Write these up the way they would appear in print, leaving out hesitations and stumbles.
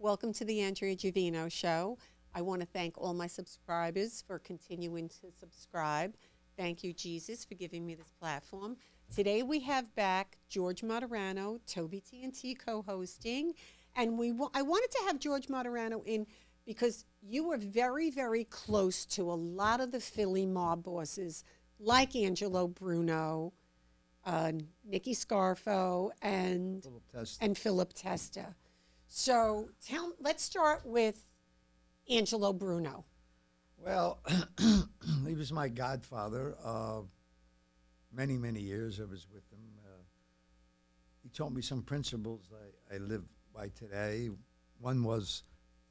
Welcome to the Andrea Giovino Show. I want to thank all my subscribers for continuing to subscribe. Thank you, Jesus, for giving me this platform. Today we have back George Martorano, Toby TNT co-hosting, and I wanted to have George Martorano in because you were very, very close to a lot of the Philly mob bosses, like Angelo BRUNO, Nicky Scarfo, and Philip Testa. So let's start with Angelo BRUNO. Well, he was my godfather. Many, many years I was with him. He taught me some principles I live by today. One was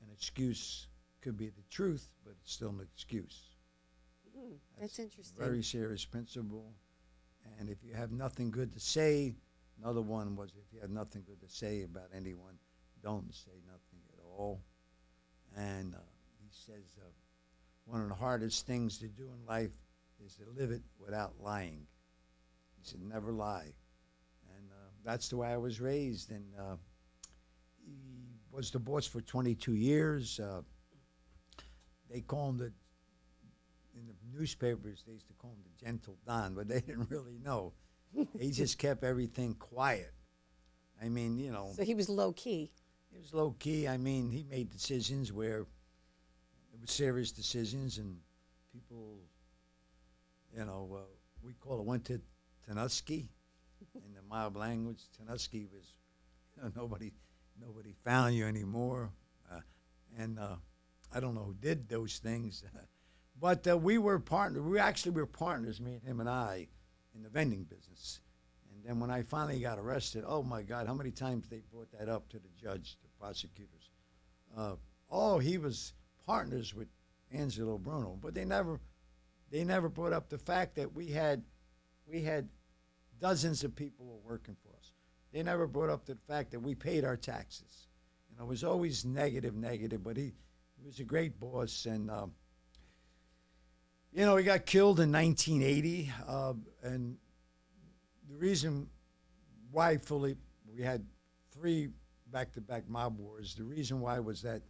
an excuse could be the truth, but it's still an excuse. That's interesting. A very serious principle. And if you have nothing good to say, another one was if you have nothing good to say about anyone, don't say nothing at all. And he says one of the hardest things to do in life is to live it without lying. He said, never lie. And that's the way I was raised. And he was the boss for 22 years. They call him in the newspapers, they used to call him the Gentle Don, but they didn't really know. He just kept everything quiet. I mean, you know. So he was low key. He was low key. I mean, he made decisions where it was serious decisions, and people, you know, we call it went to Tanuski in the mob language. Tanuski was, you know, nobody found you anymore, and I don't know who did those things, but we were partners. We actually were partners, me and him and I, in the vending business. And then when I finally got arrested, oh my God, how many times they brought that up to the judge, the prosecutors? He was partners with Angelo BRUNO, but they never brought up the fact that we had dozens of people who were working for us. They never brought up the fact that we paid our taxes. You know, it was always negative, but he was a great boss, and you know, he got killed in 1980, and the reason why we had 3 back-to-back mob wars, the reason why was that,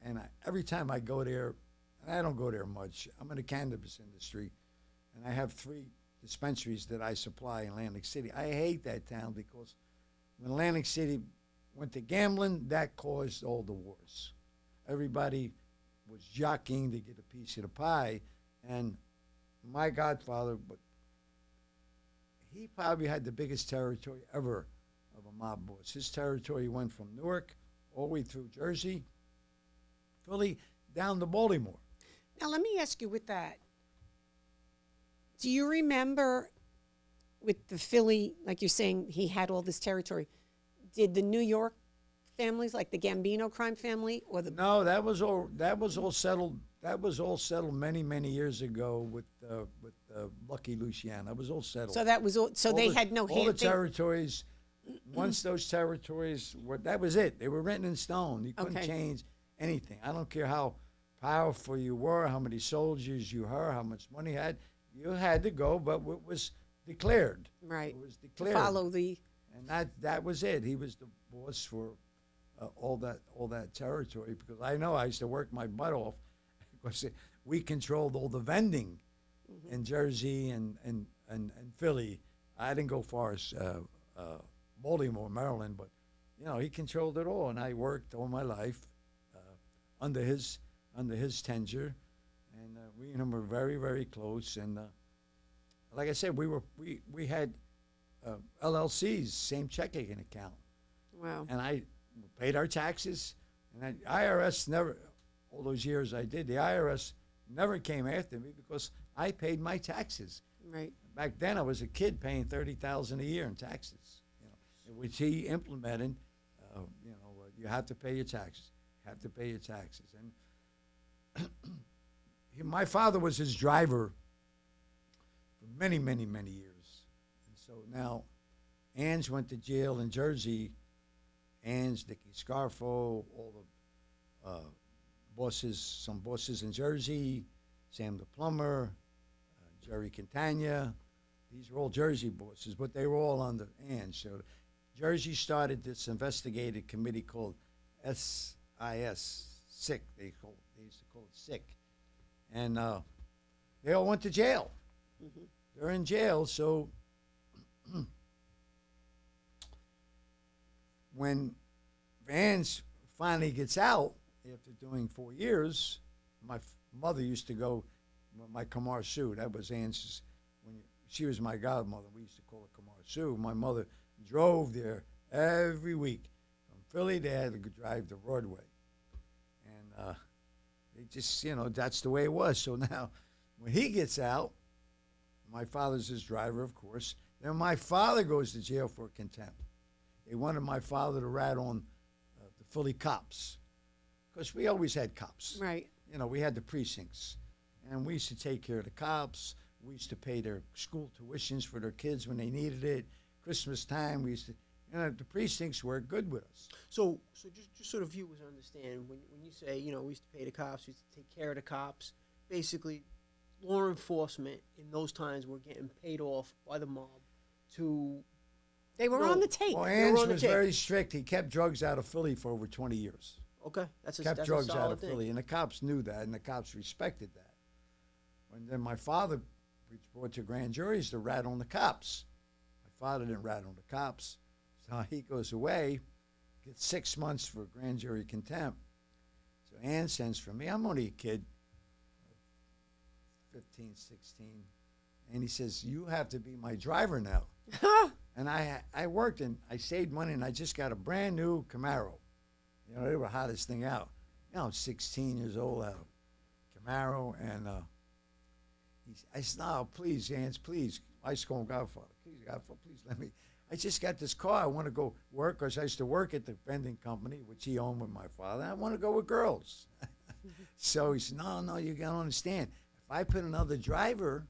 and every time I go there, and I don't go there much, I'm in the cannabis industry, and I have 3 dispensaries that I supply in Atlantic City. I hate that town because when Atlantic City went to gambling, that caused all the wars. Everybody was jockeying to get a piece of the pie, and my godfather, but he probably had the biggest territory ever of a mob boss. His territory went from Newark all the way through Jersey, Philly, down to Baltimore. Now, let me ask you with that. Do you remember with the Philly, like you're saying, he had all this territory, did the New York families, like the Gambino crime family, or the... No, that was all settled. That was all settled many, many years ago with Lucky Luciano. That was all settled. So that was all. So they had no. All the territories. Once those territories were, that was it. They were written in stone. You couldn't change anything. I don't care how powerful you were, how many soldiers you had, how much money you had. You had to go, but it was declared. Right. It was declared. Follow the. And that was it. He was the boss for all that territory, because I know I used to work my butt off because we controlled all the vending in Jersey and Philly. I didn't go far as Baltimore, Maryland, but you know, he controlled it all, and I worked all my life under his tenure, and we and him were very, very close. And like I said, we had LLCs, same checking account. Wow. And I paid our taxes, and the IRS never, all those years I did, the IRS never came after me because I paid my taxes. Right. Back then, I was a kid paying $30,000 a year in taxes, you know, which he implemented. You have to pay your taxes. You have to pay your taxes. And my father was his driver for many, many, many years. And so now, Ange went to jail in Jersey. Ange, Nicky Scarfo, all the bosses, some bosses in Jersey, Sam the plumber, Jerry Cantagna. These were all Jersey bosses, but they were all under Ange. So Jersey started this investigative committee called S-I-S, sick. They used to call it sick. And they all went to jail. Mm-hmm. They're in jail, so when Vance finally gets out after doing 4 years, my mother used to go with my Kamar Sue. That was Anne's. She was my godmother. We used to call her Kamar Sue. My mother drove there every week. From Philly, they had to drive to Broadway. And they just, that's the way it was. So now, when he gets out, my father's his driver, of course. Then my father goes to jail for contempt. They wanted my father to rat on the Philly cops, because we always had cops. Right. We had the precincts, and we used to take care of the cops. We used to pay their school tuitions for their kids when they needed it. Christmas time, we used to, the precincts were good with us. So just sort of viewers understand, when you say, we used to pay the cops, we used to take care of the cops, basically law enforcement in those times were getting paid off by the mob to... They were on the tape. Well, Ange was very strict. He kept drugs out of Philly for over 20 years. Okay. That's kept a drugs out of thing. Philly, and the cops knew that, and the cops respected that. And then my father was brought to grand juries to rat on the cops. My father didn't rat on the cops, so he goes away, gets 6 months for grand jury contempt. So Ann sends for me. I'm only a kid, 15, 16, and he says, "You have to be my driver now." And I worked, and I saved money, and I just got a brand new Camaro. They were the hottest thing out. I'm 16 years old, out of Camaro, and I said, "No, please, Hans, please." I used to call him Godfather. "Please, Godfather, please let me. I just got this car. I want to go work," because I used to work at the vending company, which he owned with my father. I want to go with girls. So he said, no, you got to understand. If I put another driver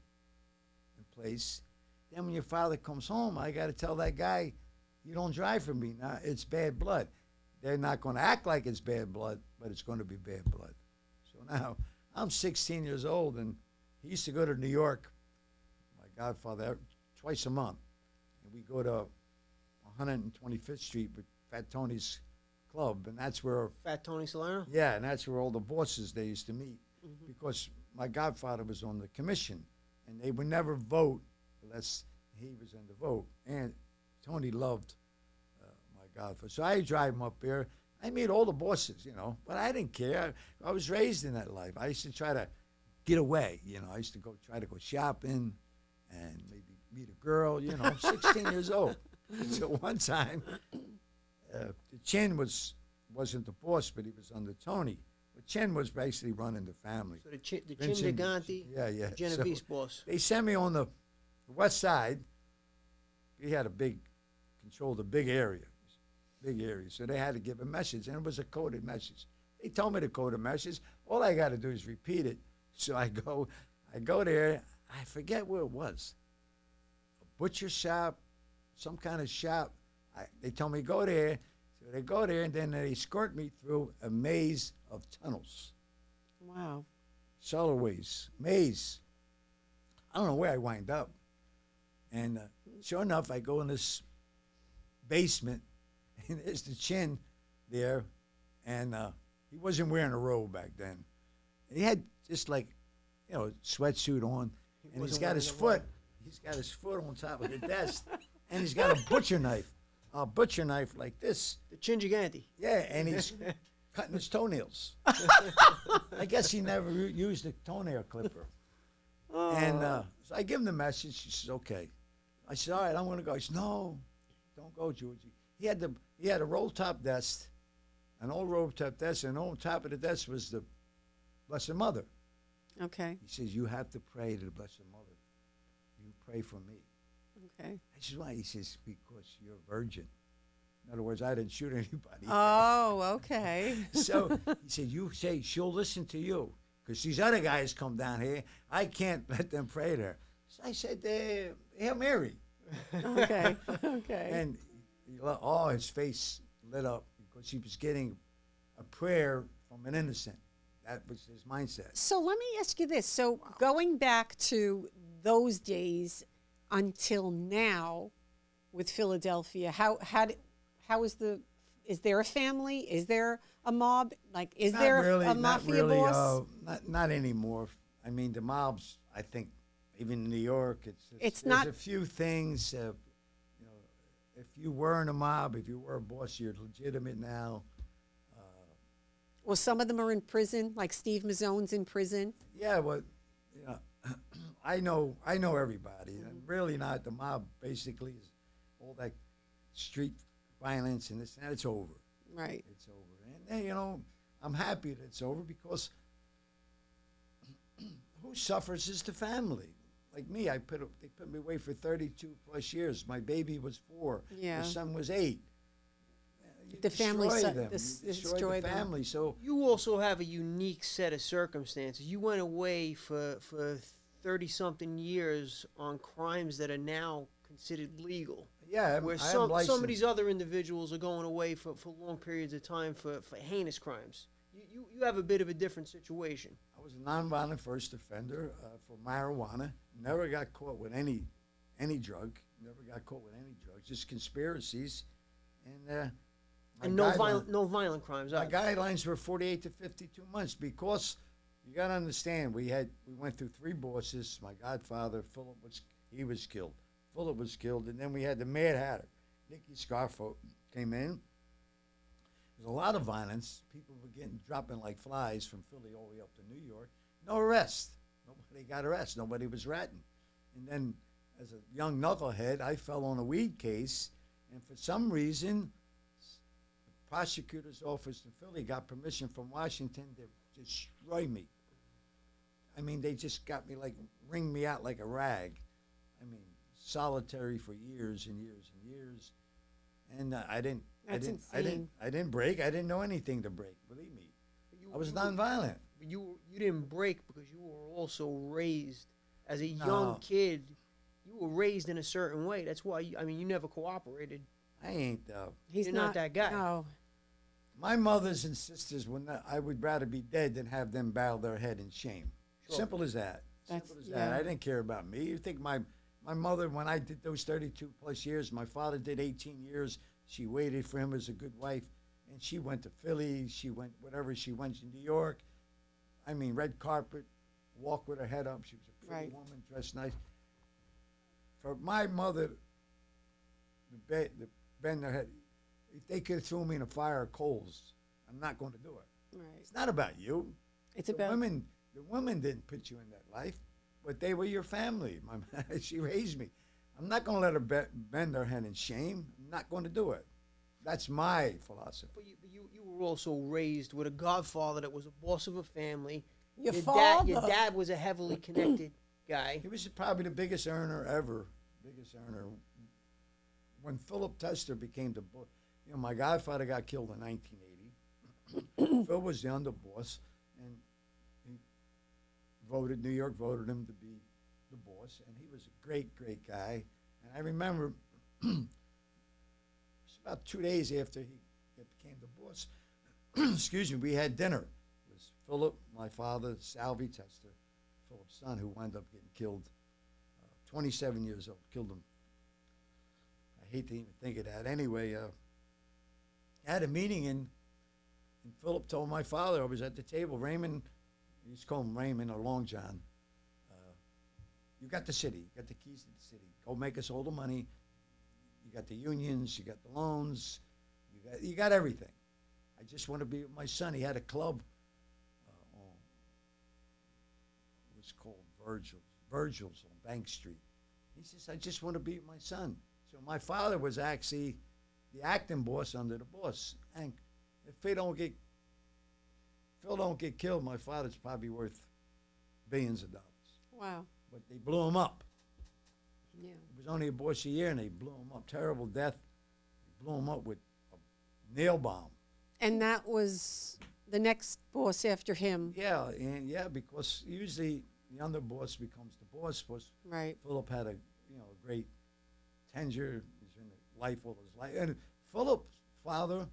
in place, then when your father comes home, I got to tell that guy, "You don't drive for me. Now, it's bad blood." They're not going to act like it's bad blood, but it's going to be bad blood. So now I'm 16 years old, and he used to go to New York, my godfather, twice a month. And we go to 125th Street with Fat Tony's club, and that's where... Fat Tony Salerno? Yeah, and that's where all the bosses, they used to meet. Mm-hmm. Because my godfather was on the commission, and they would never vote unless he was in the vote. And Tony loved my godfather. So I drive him up there. I meet all the bosses, but I didn't care. I was raised in that life. I used to try to get away, I used to try to go shopping and maybe meet a girl, I'm 16 years old. So one time, the Chin wasn't the boss, but he was under Tony. But Chin was basically running the family. So the Chin Gigante, yeah. Genovese So boss. they sent me on the west side. He had controlled a big area. So they had to give a message, and it was a coded message. They told me to code a message. All I got to do is repeat it. So I go there. I forget where it was. A butcher shop, some kind of shop. They told me go there. So they go there, and then they escort me through a maze of tunnels. Wow. Cellarways, maze. I don't know where I wind up. And sure enough, I go in this basement, and there's the Chin there, and he wasn't wearing a robe back then. And he had just sweatsuit on, and he's got his foot on top of the desk, and he's got a butcher knife like this. The Chin Gigante. Yeah, and he's cutting his toenails. I guess he never used a toenail clipper. Oh. And so I give him the message. He says, "Okay." I said, "All right, I'm going to go." He said, "No, don't go, Georgie." He had a roll-top desk, an old roll-top desk, and on top of the desk was the Blessed Mother. Okay. He says, "You have to pray to the Blessed Mother. You pray for me." Okay. I said, "Why?" He says, "Because you're a virgin." In other words, I didn't shoot anybody. Oh, okay. So he said, "You say she'll listen to you, because these other guys come down here. I can't let them pray to her." So I said, "Hail Mary." Okay. Okay. And his face lit up because he was getting a prayer from an innocent. That was his mindset. So let me ask you this. So going back to those days until now with Philadelphia, how is the Is there a family? Is there a mob? Like, is Not there really, a not mafia really. boss? Not anymore. I mean, the mobs. I think even in New York, It's there's not- a few things. You know, if you were in a mob, if you were a boss, you're legitimate now. Well, some of them are in prison, like Steve Mazzone's in prison. Yeah, well, you know, I know everybody. And really, not the mob. Basically, is all that street violence and this and that. It's over. Right. It's over. And you know, I'm happy that it's over because who suffers is the family. Like me, they put me away for 32 plus years. My baby was 4. Yeah. My son was 8. You The family destroy su- them. this- You destroy destroy the them. family. So You also have a unique set of circumstances. You went away for 30-something years on crimes that are now considered legal. yeah, Where I am some of licensed. these other individuals are going away for long periods of time for heinous crimes. You have a bit of a different situation. I was a nonviolent first offender for marijuana. Never got caught with any drug. Never got caught with any drugs. Just conspiracies, and my And no guideline- violent crimes. My either. guidelines were 48 to 52 months because you got to understand we went through 3 bosses. My godfather Philip was killed. Philip was killed, and then we had the Mad Hatter, Nicky Scarfo came in. There's a lot of violence. People were dropping like flies from Philly all the way up to New York. No arrest. Nobody got arrested. Nobody was ratting. And then, as a young knucklehead, I fell on a weed case, and for some reason, the prosecutor's office in Philly got permission from Washington to destroy me. I mean, they just got me wring me out like a rag. I mean, solitary for years and years and years, and I didn't break. I didn't know anything to break. Believe me, I was nonviolent. You didn't break because you were also raised as a No. young kid. You were raised in a certain way. That's why you never cooperated. I ain't. He's You're not that guy. No. My mothers and sisters I would rather be dead than have them bow their head in shame. Sure. Simple as that. That's- Simple as that. yeah. I didn't care about me. You think my mother, when I did those 32 plus years, my father did 18 years. She waited for him as a good wife, and she went to Philly. She went whatever she went to New York. I mean, red carpet, walk with her head up. She was a pretty Right. woman, dressed nice. For my mother to bend their head, if they could have thrown me in a fire of coals, I'm not going to do it. Right. It's not about you. It's The about women. The women didn't put you in that life, but they were your family. She raised me. I'm not going to let her bend her head in shame. I'm not going to do it. That's my philosophy. But you were also raised with a godfather that was a boss of a family. your Your father. dad was a heavily connected guy. He was probably the biggest earner ever. Biggest earner. When Philip Tester became the boss, my godfather got killed in 1980. Phil was the underboss, and New York voted him to be the boss, and he was a great, great guy. And I remember it was about 2 days after he became the boss. Excuse me, we had dinner. It was Philip, my father, Salvi Tester, Philip's son, who wound up getting killed, 27 years old, killed him. I hate to even think of that. Anyway, I had a meeting, and Philip told my father, I was at the table, Raymond, he used to call him Raymond or Long John, you got the city, you got the keys to the city, go make us all the money, you got the unions, you got the loans, you got everything. I just want to be with my son. He had a club, it was called Virgil's on Bank Street. He says, I just want to be with my son. So my father was actually the acting boss under the boss. And if Phil don't get killed, my father's probably worth billions of dollars. Wow. But they blew him up. Yeah. It was only a boss a year, and they blew him up. Terrible death. They blew him up with a nail bomb. And that was the next boss after him. Yeah, because usually the underboss becomes the boss. Right. Philip had a great tenure. He's in life all his life, and Philip's father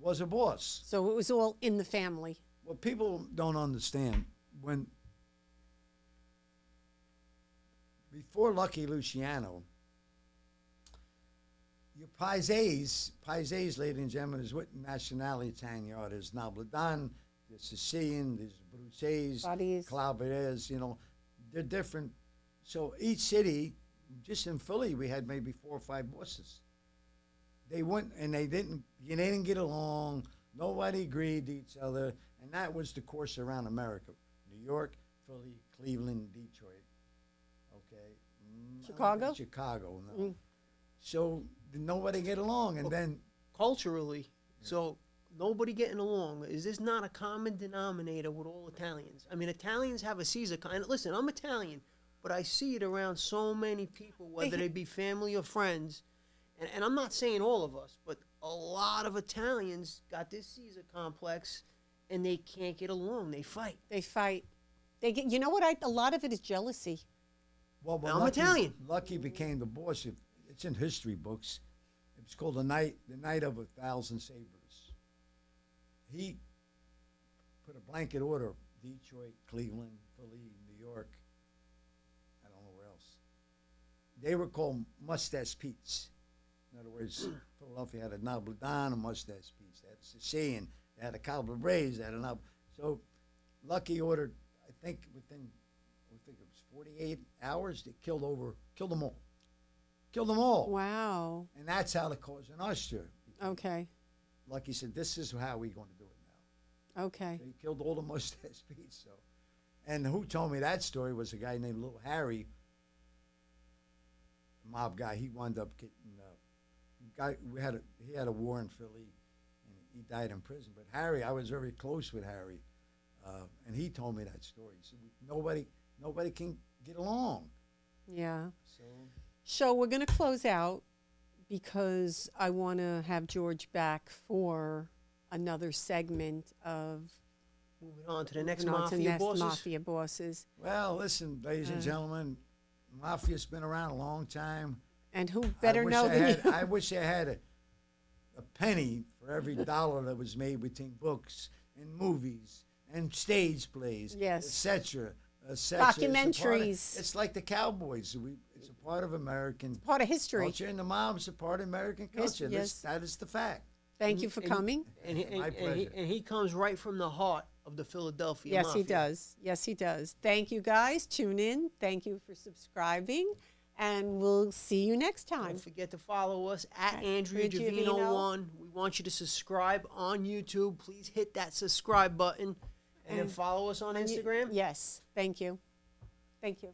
was a boss. So it was all in the family. What people don't understand, before Lucky Luciano, Your Paisays, ladies and gentlemen, is what nationality Italian are. There's Nobledan, there's Sicilian, there's Brucese, Bodies. Calabres, you know, they're different. So each city, just in Philly, we had maybe 4 or 5 bosses. They went and they didn't get along. Nobody agreed to each other, and that was the course around America: New York, Philly, Cleveland, Detroit. Okay, Chicago? Chicago, no. So did nobody get along, and then Culturally, so nobody getting along. Is this not a common denominator with all Italians? I mean, Italians have a Caesar. And listen, I'm Italian, but I see it around so many people, whether they be family or friends. And I'm not saying all of us, but a lot of Italians got this Caesar complex, and they can't get along. They fight. They fight. They get. You know what? A lot of it is jealousy. well, I'm Lucky, Italian. Lucky became the boss. It's in history books. It's called the night of 1,000 sabers. He put a blanket order: Detroit, Cleveland, Philly, New York. I don't know where else. They were called mustache Pete's. In other words, Philadelphia had a Nobledan, a mustache Pete's. They had a Sicilian. They had a Calabres. They had a So Lucky ordered, I think it was 48 hours. They killed them all. Killed them all. Wow. And that's how the Cosa Nostra became. Okay. Lucky said, "This is how we're going to do it now." Okay. So he killed all the mustache Pete's. So, and who told me that story was a guy named Little Harry, a mob guy. He wound up getting. He had a war in Philly, and he died in prison. But Harry, I was very close with Harry, and he told me that story. So nobody can get along. Yeah. So So we're going to close out because I want to have George back for another segment of Moving on to the next moving on to mafia next bosses. mafia bosses. well, listen, ladies and gentlemen, mafia's been around a long time. And who better I wish know I than had, you? I wish I had a penny for every dollar that was made between books and movies and stage plays, Yes. etc. Documentaries. It's like the Cowboys. It's a part of American Part of history. culture, and the mob's a part of American Yes, culture. yes. That is the fact. Thank you for coming. And he, My pleasure. and he comes right from the heart of the Philadelphia Yes, mafia. he does. Yes, he does. Thank you, guys. Tune in. Thank you for subscribing. And we'll see you next time. Don't forget to follow us at Andrea Andrea Giovino Giovino. 1. We want you to subscribe on YouTube. Please hit that subscribe button. And then follow us on Instagram. Yes. Thank you. Thank you.